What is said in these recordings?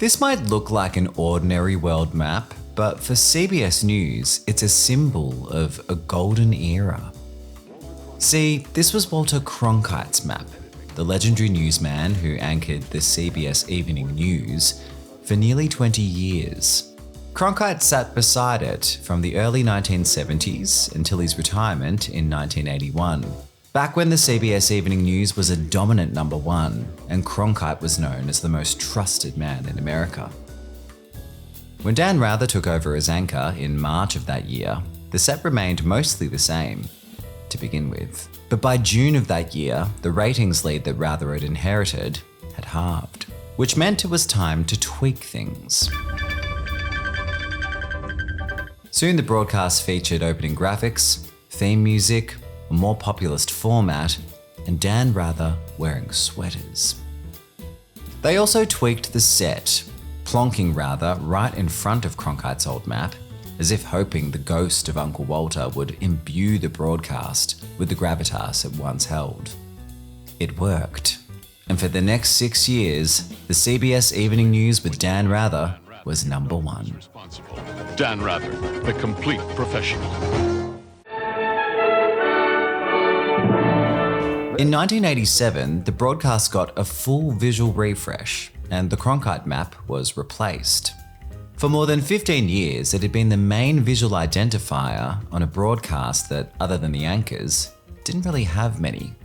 This might look like an ordinary world map, but for CBS News, it's a symbol of a golden era. See, this was Walter Cronkite's map, the legendary newsman who anchored the CBS Evening News for nearly 20 years. Kronkite sat beside it from the early 1970s until his retirement in 1981, back when the CBS Evening News was a dominant number one and Kronkite was known as the most trusted man in America. When Dan Rather took over as anchor in March of that year, the set remained mostly the same to begin with. But by June of that year, the ratings lead that Rather had inherited had halved, which meant it was time to tweak things. Soon the broadcast featured opening graphics, theme music, a more populist format, and Dan Rather wearing sweaters. They also tweaked the set, plonking Rather right in front of Cronkite's old map, as if hoping the ghost of Uncle Walter would imbue the broadcast with the gravitas it once held. It worked. And for the next 6 years, the CBS Evening News with Dan Rather was number one. Dan Rather, the complete professional. In 1987, the broadcast got a full visual refresh and the Cronkite map was replaced. For more than 15 years, it had been the main visual identifier on a broadcast that, other than the anchors, didn't really have many.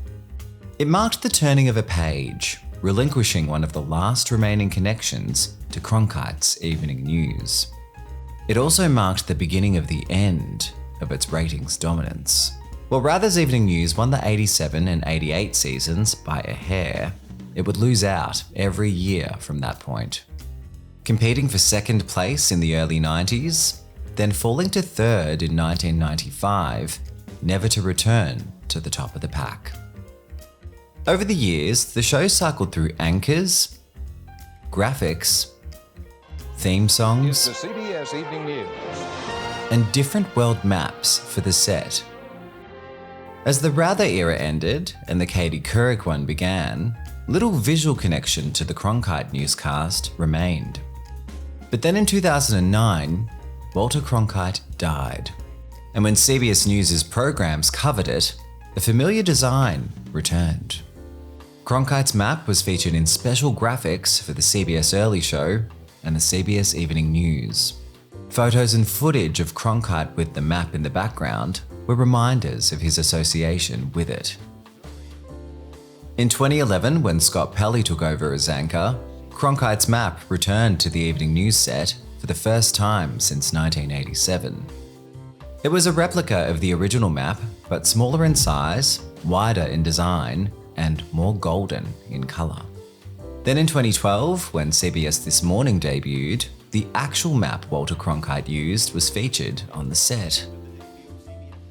It marked the turning of a page, relinquishing one of the last remaining connections to Cronkite's Evening News. It also marked the beginning of the end of its ratings dominance. While Rather's Evening News won the 87 and 88 seasons by a hair, it would lose out every year from that point. Competing for second place in the early 90s, then falling to third in 1995, never to return to the top of the pack. Over the years, the show cycled through anchors, graphics, theme songs, The CBS Evening News. and different world maps for the set. As the Rather era ended and the Katie Couric one began, little visual connection to the Cronkite newscast remained. But then in 2009, Walter Cronkite died. And when CBS News' programs covered it, a familiar design returned. Cronkite's map was featured in special graphics for the CBS Early Show and the CBS Evening News. Photos and footage of Cronkite with the map in the background were reminders of his association with it. In 2011, when Scott Pelley took over as anchor, Cronkite's map returned to the Evening News set for the first time since 1987. It was a replica of the original map, but smaller in size, wider in design, and more golden in colour. Then in 2012, when CBS This Morning debuted, the actual map Walter Cronkite used was featured on the set.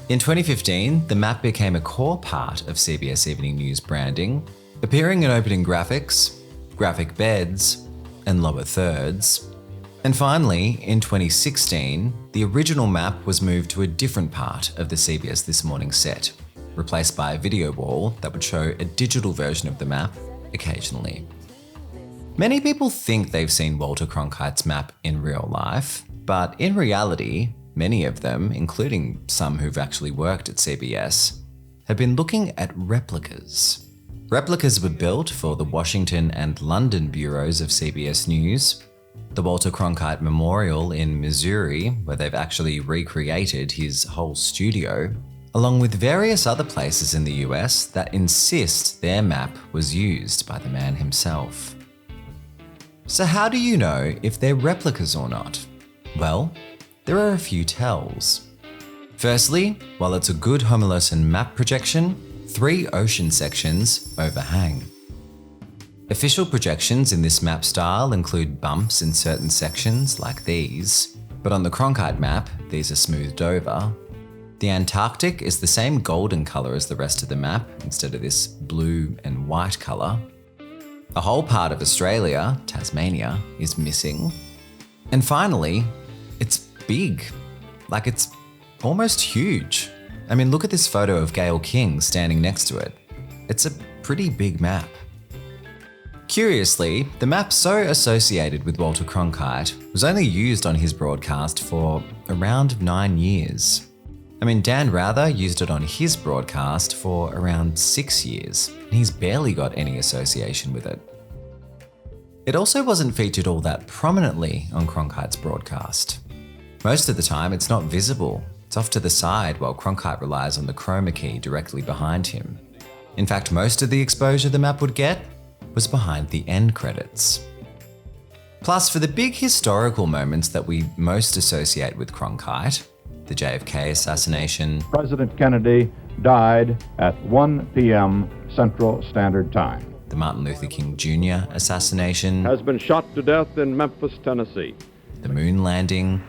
In 2015, the map became a core part of CBS Evening News branding, appearing in opening graphics, graphic beds, and lower thirds. And finally, in 2016, the original map was moved to a different part of the CBS This Morning set, replaced by a video wall that would show a digital version of the map occasionally. Many people think they've seen Walter Cronkite's map in real life, but in reality, many of them, including some who've actually worked at CBS, have been looking at replicas. Replicas were built for the Washington and London bureaus of CBS News, the Walter Cronkite Memorial in Missouri, where they've actually recreated his whole studio, along with various other places in the US that insist their map was used by the man himself. So how do you know if they're replicas or not? Well, there are a few tells. Firstly, while it's a good Homerlosen map projection, 3 ocean sections overhang. Official projections in this map style include bumps in certain sections like these, but on the Cronkite map, these are smoothed over. The Antarctic is the same golden colour as the rest of the map instead of this blue and white colour. A whole part of Australia, Tasmania, is missing. And finally, it's big. Like it's almost huge. I mean, look at this photo of Gayle King standing next to it. It's a pretty big map. Curiously, the map so associated with Walter Cronkite was only used on his broadcast for around 9 years. I mean, Dan Rather used it on his broadcast for around 6 years, and he's barely got any association with it. It also wasn't featured all that prominently on Cronkite's broadcast. Most of the time, it's not visible. It's off to the side while Cronkite relies on the chroma key directly behind him. In fact, most of the exposure the map would get was behind the end credits. Plus, for the big historical moments that we most associate with Cronkite, the JFK assassination, President Kennedy died at 1 p.m. Central Standard Time. The Martin Luther King Jr. assassination, has been shot to death in Memphis, Tennessee. the moon landing.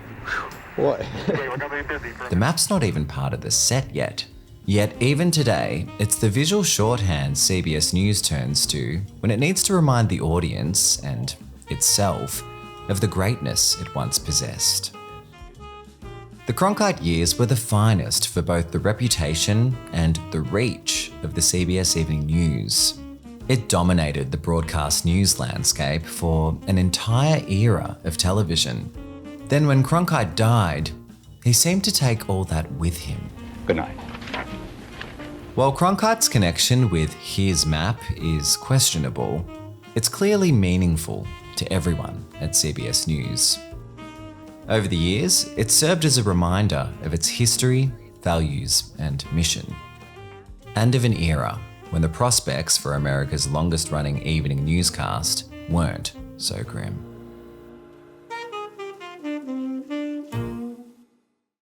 Boy. The map's not even part of the set yet. Yet even today, it's the visual shorthand CBS News turns to when it needs to remind the audience, and itself, of the greatness it once possessed. The Cronkite years were the finest for both the reputation and the reach of the CBS Evening News. It dominated the broadcast news landscape for an entire era of television. Then when Cronkite died, he seemed to take all that with him. Good night. While Cronkite's connection with his map is questionable, it's clearly meaningful to everyone at CBS News. Over the years, it served as a reminder of its history, values, and mission, and of an era when the prospects for America's longest-running evening newscast weren't so grim.